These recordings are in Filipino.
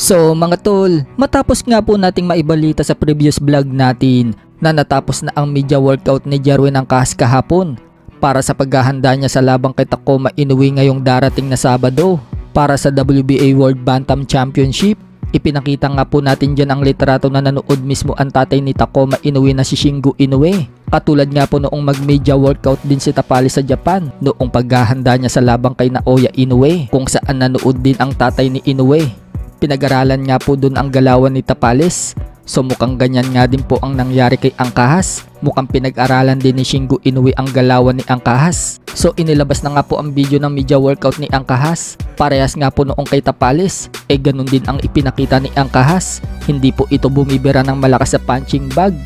So mga tol, matapos nga po nating maibalita sa previous vlog natin na natapos na ang media workout ni Jerwin Angkahas kahapon para sa paghahanda niya sa labang kay Takuma Inoue ngayong darating na Sabado para sa WBA World Bantam Championship. Ipinakita nga po natin dyan ang litrato na nanood mismo ang tatay ni Takuma Inoue na si Shingo Inoue. Katulad nga po noong mag-media workout din si Tapales sa Japan noong paghahanda niya sa labang kay Naoya Inoue kung saan nanood din ang tatay ni Inoue. Pinag-aralan nga po dun ang galawan ni Tapales. So mukhang ganyan nga din po ang nangyari kay Angkahas. Mukhang pinag-aralan din ni Shingo Inoue ang galawan ni Angkahas. So inilabas na nga po ang video ng media workout ni Angkahas. Parehas nga po noong kay Tapales. Ganun din ang ipinakita ni Angkahas. Hindi po ito bumibira ng malakas sa punching bag.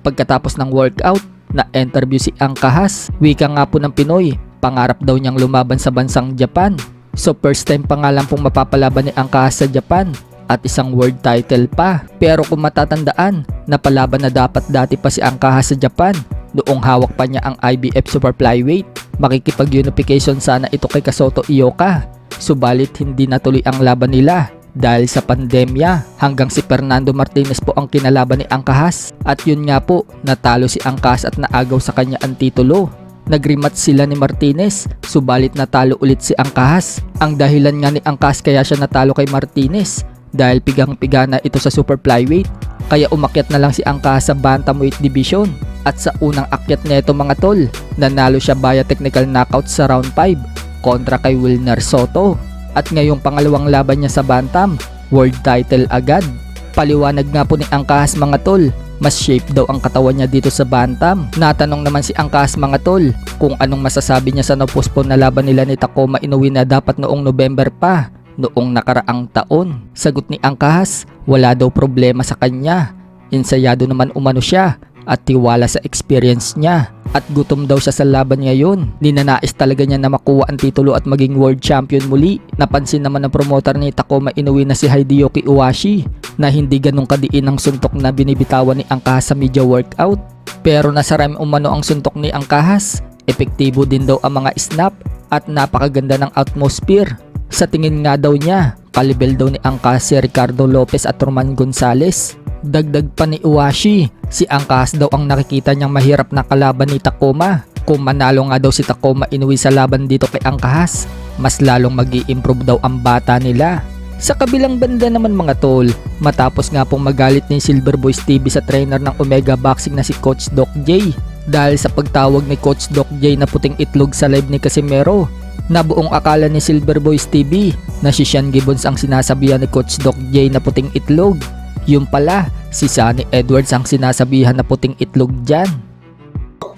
Pagkatapos ng workout, na-interview si Angkahas. Wika nga po ng Pinoy, pangarap daw niyang lumaban sa bansang Japan. So first time pa nga lang pong mapapalaban ni Angkahas sa Japan at isang world title pa. Pero kung matatandaan, napalaban na dapat dati pa si Angkahas sa Japan noong hawak pa niya ang IBF Super Flyweight. Makikipag-unification sana ito kay Kasoto Ioka. Subalit hindi natuloy ang laban nila dahil sa pandemya, hanggang si Fernando Martinez po ang kinalaban ni Angkahas. At yun nga po, natalo si Angkahas at naagaw sa kanya ang titulo. Nag-rematch sila ni Martinez, subalit natalo ulit si Angkahas. Ang dahilan nga ni Angkahas kaya siya natalo kay Martinez dahil pigang-piga na ito sa Super Flyweight. Kaya umakyat na lang si Angkahas sa Bantamweight Division. At sa unang akyat nito mga tol, nanalo siya via technical knockout sa round 5 kontra kay Wilner Soto. At ngayong pangalawang laban niya sa Bantam, world title agad. Paliwanag nga po ni Angkahas mga tol, mas shape daw ang katawan niya dito sa Bantam. Natanong naman si Angkahas mga tol kung anong masasabi niya sa na-postpone na laban nila ni Takuma Inoue na dapat noong November pa, noong nakaraang taon. Sagot ni Angkahas, wala daw problema sa kanya. Ensayado naman umano siya at tiwala sa experience niya. At gutom daw siya sa laban ngayon. Ninanais talaga niya na makuha ang titulo at maging world champion muli. Napansin naman ng promoter ni Takuma Inoue na si Hideyoki Iwashi na hindi ganong kadiin ang suntok na binibitawan ni Angkahas sa media workout. Pero nasarami umano ang suntok ni Angkahas. Epektibo din daw ang mga snap at napakaganda ng atmosphere. Sa tingin nga daw niya, kalibel daw ni Angkahas si Ricardo Lopez at Roman Gonzalez. Dagdag pa ni Iwashi, si Angkahas daw ang nakikita niyang mahirap na kalaban ni Takuma. Kung manalo nga daw si Takuma Inoue sa laban dito kay Angkahas, mas lalong mag-i-improve daw ang bata nila. Sa kabilang banda naman mga tol, matapos nga pong magalit ni Silver Boys TV sa trainer ng Omega Boxing na si Coach Doc J dahil sa pagtawag ni Coach Doc J na puting itlog sa live ni Casimero. Nabuong akala ni Silver Boys TV na si Sean Gibbons ang sinasabihan ni Coach Doc J na puting itlog. Yung pala, si Sunny Edwards ang sinasabihan na puting itlog dyan.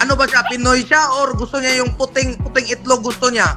Ano ba siya? Pinoy siya or gusto niya yung puting itlog gusto niya?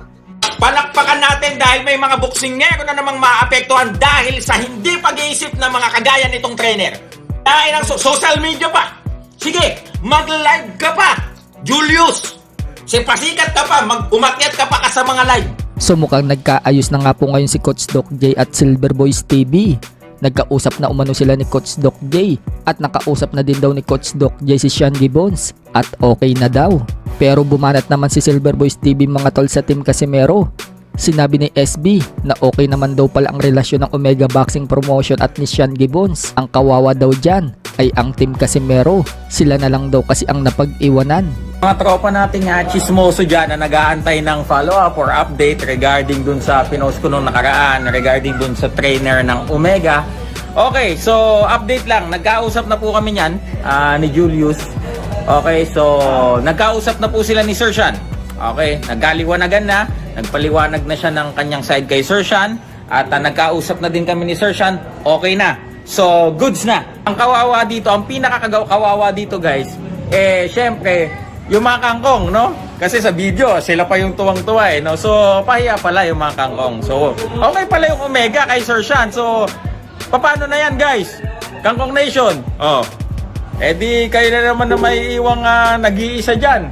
Palakpakan natin dahil may mga boksingero na namang maapektuhan dahil sa hindi pag-iisip ng mga kagaya nitong trainer. Dahil ang social media pa. Sige, mag-live ka pa. Julius, pasikat ka pa, umakyat ka pa sa mga live. So mukhang nagkaayos na nga po ngayon si Coach Doc J at Silver Boys TV. Nagkausap na umano sila ni Coach Doc J at nakausap na din daw ni Coach Doc J si Sean Gibbons at okay na daw. Pero bumanat naman si Silver Boys TV mga tol sa Team Casimero. Sinabi ni SB na okay naman daw pala ang relasyon ng Omega Boxing Promotion at ni Sean Gibbons. Ang kawawa daw dyan ay ang Team Casimero. Sila na lang daw kasi ang napag-iwanan. Mga tropa nating chismoso dyan na nag-aantay ng follow-up or update regarding dun sa pinost ko nung nakaraan, regarding dun sa trainer ng Omega. Okay, so update lang. Nagkausap na po kami niyan ni Julius. Okay, so nagkausap na po sila ni Sir Sean. Okay, nagkaliwanagan na. Nagpaliwanag na siya ng kanyang side kay Sir Sean. At nagkausap na din kami ni Sir Sean. Okay na. So, goods na. Ang kawawa dito, ang pinakakawawa dito guys, syempre, yung mga kangkong, no? Kasi sa video, sila pa yung tuwang-tuwa, no? So, pahiya pala yung mga kangkong. So, okay pala yung Omega kay Sir Sean. So, paano na yan, guys? Kangkong Nation. Oh. Di kayo na naman na may iwang nag-iisa dyan.